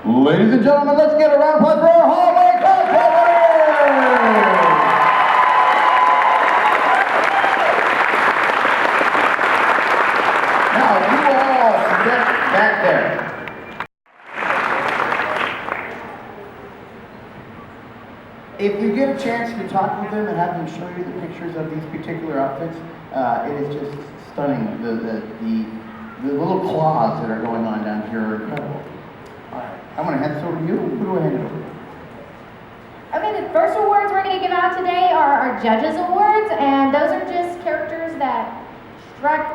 Ladies and gentlemen, let's get a round of applause for our Hall Cosplay Winners! Now, you all sit back there. If you get a chance to talk with them and have them show you the pictures of these particular outfits, it is just stunning. The little claws that are going on down here are incredible. All right, I'm going to hand this over to you. Who do I hand it over to? Okay, the first awards we're going to give out today are our Judges Awards, and those are just characters that struck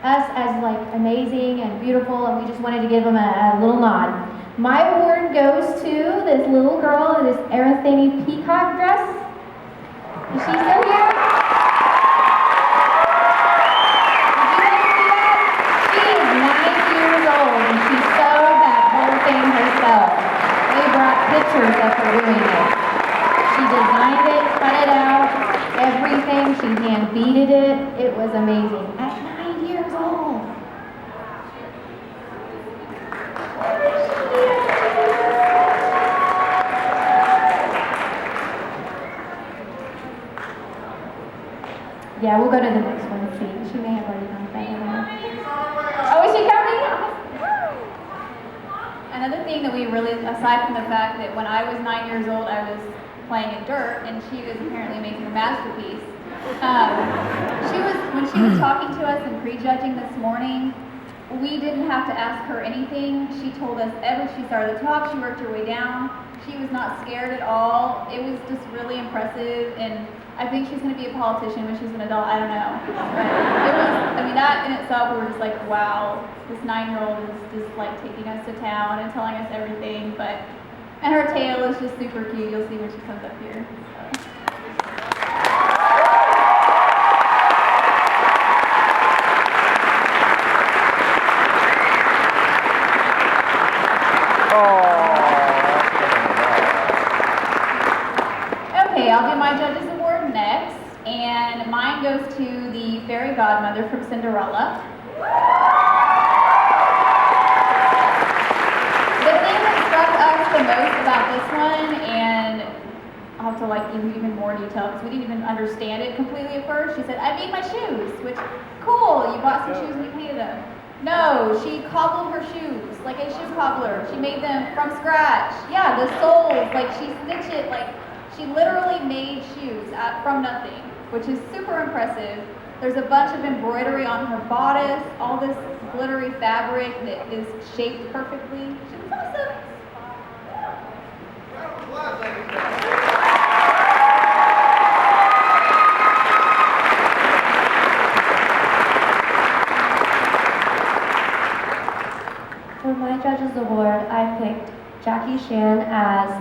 us as like amazing and beautiful, and we just wanted to give them a little nod. My award goes to this little girl in this Arathane peacock dress. Is she still here? Did you guys see that? She is 9 years old, and she sewed that whole thing herself. They brought pictures of her doing it. She designed it, cut it out, everything. She hand beaded it. It was amazing. At 9 years old. Yeah, we'll go to the next one and see. She may have already done that. Oh, is she coming? Another thing that we really, aside from the fact that when I was 9 years old, I was playing in dirt, and she was apparently making a masterpiece. When she was talking to us and prejudging this morning, we didn't have to ask her anything. She told us she started at the top, she worked her way down. She was not scared at all. It was just really impressive, and I think she's going to be a politician when she's an adult. I don't know. But it was, I mean, that in itself, we were just like, wow, this 9-year-old is just like taking us to town and telling us everything. And her tail is just super cute. You'll see when she comes up here. Okay, I'll do my Judges Award next, and mine goes to the fairy godmother from Cinderella. The thing that struck us the most about this one, and I'll have to like give you even more detail because we didn't even understand it completely at first. She said, "I made my shoes," which, cool, you bought some shoes and you painted them. No, she cobbled her shoes like a shoe cobbler. She made them from scratch. Yeah, the soles, like she stitched it, like she literally made shoes from nothing, which is super impressive. There's a bunch of embroidery on her bodice, all this glittery fabric that is shaped perfectly. She was awesome. For my Judges Award, I picked Jackie Chan as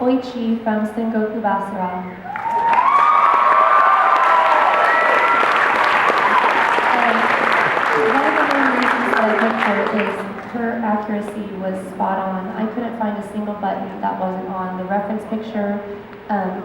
Oichi from Sengoku Basara. One of the main reasons that I picked her is her accuracy was spot on. I couldn't find a single button that wasn't on the reference picture.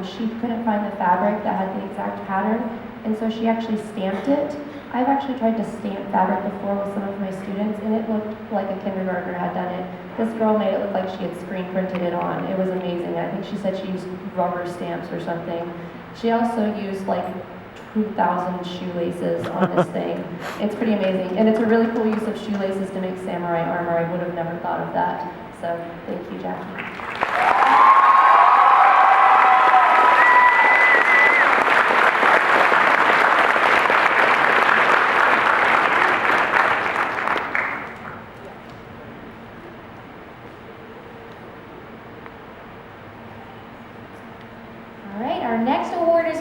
She couldn't find the fabric that had the exact pattern, and so she actually stamped it. I've actually tried to stamp fabric before with some of my students, and it looked like a kindergartner had done it. This girl made it look like she had screen printed it on. It was amazing. I think she said she used rubber stamps or something. She also used like 2,000 shoelaces on this thing. It's pretty amazing, and it's a really cool use of shoelaces to make samurai armor. I would have never thought of that. So thank you, Jackie.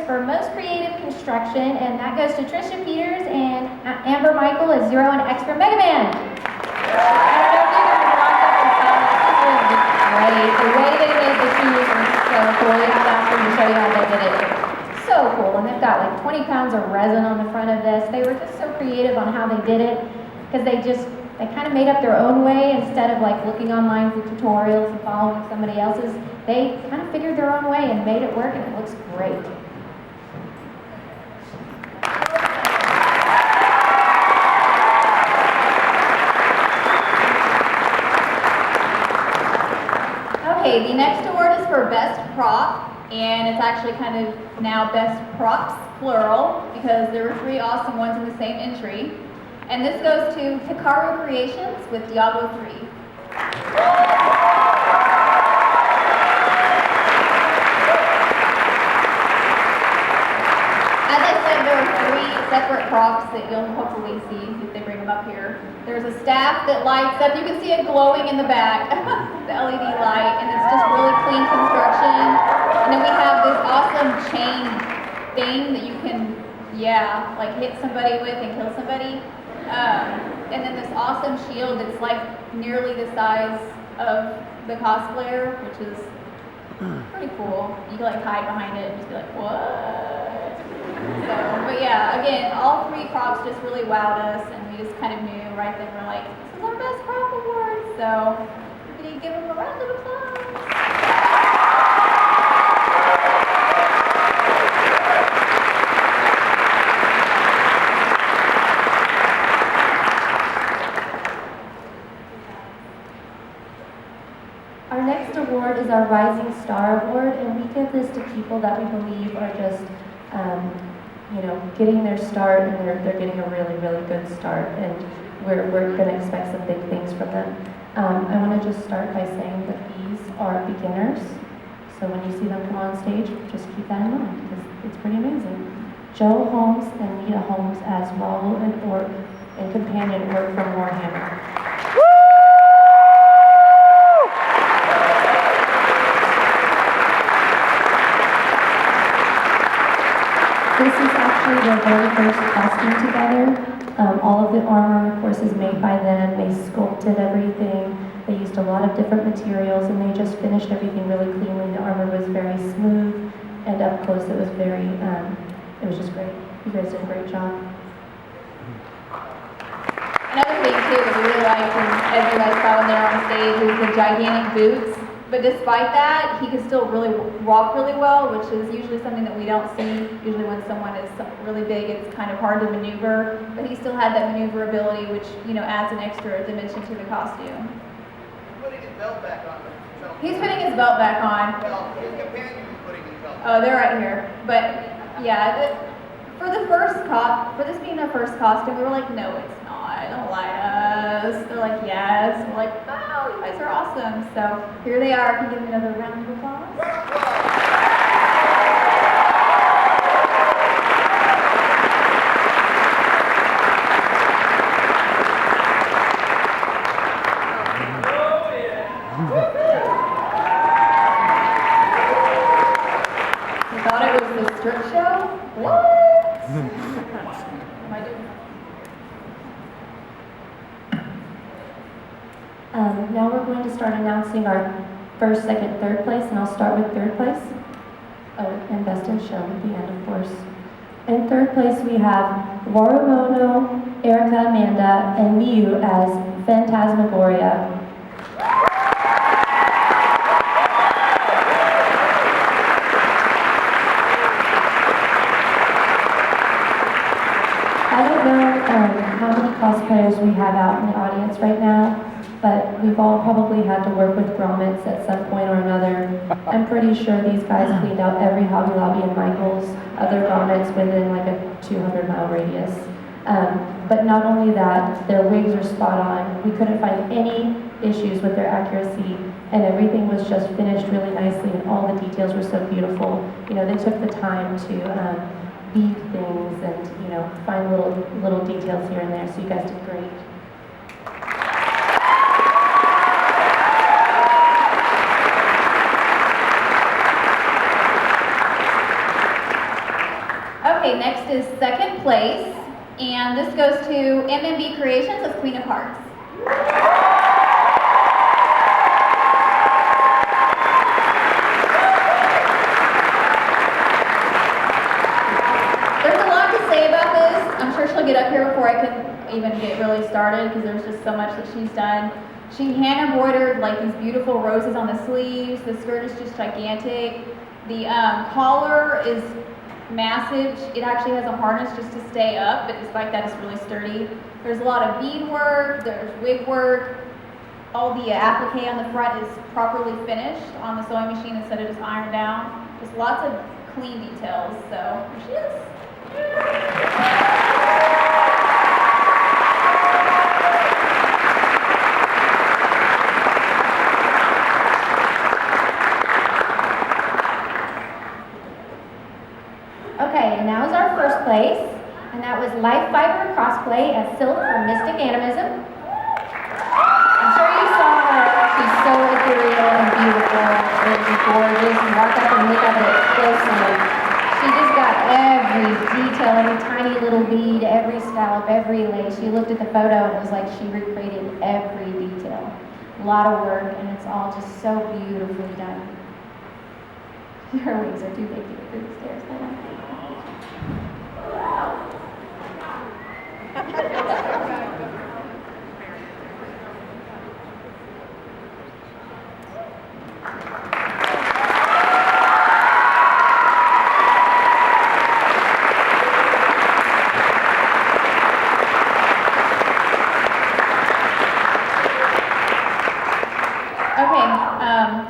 For most creative construction, and that goes to Trisha Peters and Amber Michael as Zero and X from Mega Man. I don't know if you guys walked up and saw this. This was great. The way they made the shoes was so cool. We have after to show you how they did it. So cool, and they've got like 20 pounds of resin on the front of this. They were just so creative on how they did it because they kind of made up their own way instead of like looking online for tutorials and following somebody else's. They kind of figured their own way and made it work, and it looks great. Okay, the next award is for Best Prop, and it's actually kind of now Best Props, plural, because there were 3 awesome ones in the same entry. And this goes to Hikaru Creations with Diablo 3. As I said, there are 3 separate props that you'll hopefully see if they bring them up here. There's a staff that lights up. You can see it glowing in the back, the LED light, and it's just really clean construction. And then we have this awesome chain thing that you can, like hit somebody with and kill somebody. And then this awesome shield that's like nearly the size of the cosplayer, which is pretty cool. You can like hide behind it and just be like, what? So, but yeah, again, all 3 props just really wowed us, and we just kind of knew right then, we're like, this is our best prop award. So, we need to give them a round of applause. Our next award is our Rising Star Award, and we give this to people that we believe are just, getting their start, and they're getting a really, really good start, and we're going to expect some big things from them. I want to just start by saying that these are beginners, so when you see them come on stage, just keep that in mind, because it's pretty amazing. Joe Holmes and Nita Holmes as Raoul and Orc and companion Orc from Warhammer. This is actually their very first costume together. All of the armor, of course, is made by them. They sculpted everything. They used a lot of different materials, and they just finished everything really cleanly. The armor was very smooth, and up close it was very, it was just great. You guys did a great job. Another thing too that we really liked, and as you guys saw when they were on stage, is the gigantic boots. But despite that, he could still really walk really well, which is usually something that we don't see. Usually when someone is really big, it's kind of hard to maneuver. But he still had that maneuverability, which, adds an extra dimension to the costume. He's putting his belt back on. He's putting his belt back on. Well, his companion is putting his belt back. Oh, they're right here. But yeah, for this being their first costume, we were like, no, it's not. Don't lie to us. They're like, yes. We're like, wow, you guys are awesome. So here they are. Can you give me another round of applause? You thought it was the strip show? What? Am I doing? Now we're going to start announcing our first, second, third place, and I'll start with third place. Oh, and best in show at the end, of course. In third place, we have Warumono, Erica Amanda, and Miyu as Phantasmagoria. I don't know how many cosplayers we have out in the audience right now, but we've all probably had to work with grommets at some point or another. I'm pretty sure these guys cleaned out every Hobby Lobby and Michael's other grommets within like a 200-mile radius. But not only that, their wigs are spot on. We couldn't find any issues with their accuracy, and everything was just finished really nicely, and all the details were so beautiful. They took the time to bead things and, find little details here and there, so you guys did great. Okay, next is second place, and this goes to MMB Creations of Queen of Hearts. There's a lot to say about this. I'm sure she'll get up here before I can even get really started, because there's just so much that she's done. She hand embroidered like these beautiful roses on the sleeves. The skirt is just gigantic. The collar is massive. It actually has a harness just to stay up, but despite that, it's really sturdy. There's a lot of bead work, there's wig work. all the applique on the front is properly finished on the sewing machine instead of just ironed down. Just lots of clean details, so here she is. Okay, and that was our first place, and that was Life Fiber Cosplay as Sylph from Mystic Animism. I'm sure you saw her. She's so ethereal and beautiful and gorgeous. You walk up and look at it closely. She just got every detail, every tiny little bead, every scallop, every lace. She looked at the photo and it was like she recreated every detail. A lot of work, and it's all just so beautifully done. Her wings are too big to get through the stairs.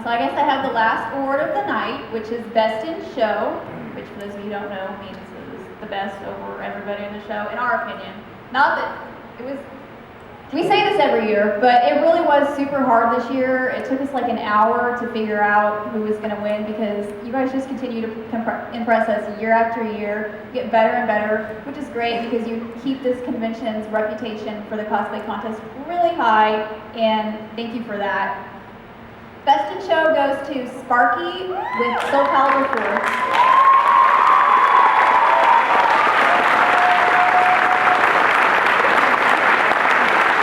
So I guess I have the last award of the night, which is Best in Show, which for those of you who don't know means it was the best over everybody in the show, in our opinion. Not that it was, we say this every year, but it really was super hard this year. It took us like an hour to figure out who was going to win because you guys just continue to impress us year after year, get better and better, which is great because you keep this convention's reputation for the cosplay contest really high, and thank you for that. Best in Show goes to Sparky with Soul Calibur 4.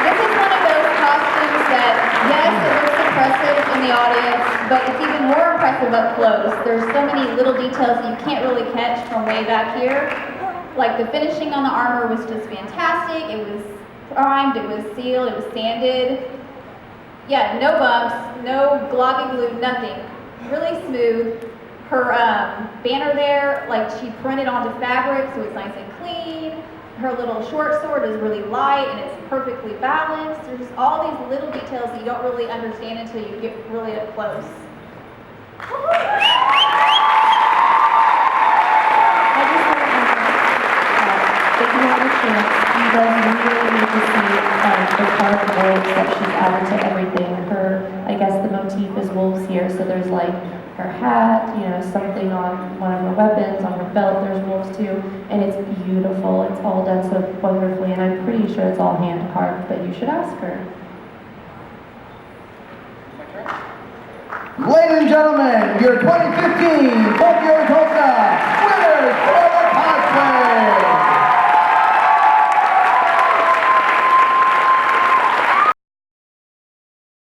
This is one of those costumes that, yes, it looks impressive in the audience, but it's even more impressive up close. There's so many little details that you can't really catch from way back here. Like the finishing on the armor was just fantastic. It was primed, it was sealed, it was sanded. Yeah, no bumps, no globby glue, nothing. Really smooth. Her banner there, like she printed onto fabric, so it's nice and clean. Her little short sword is really light and it's perfectly balanced. There's just all these little details that you don't really understand until you get really up close. I just want to if you have a chance, you guys really need to see the carved wolves that she's added to everything. I guess the motif is wolves here, so there's like her hat, something on one of her weapons, on her belt, there's wolves too, and it's beautiful. It's all done so wonderfully, and I'm pretty sure it's all hand carved, but you should ask her. Ladies and gentlemen, your 2015 Tokyo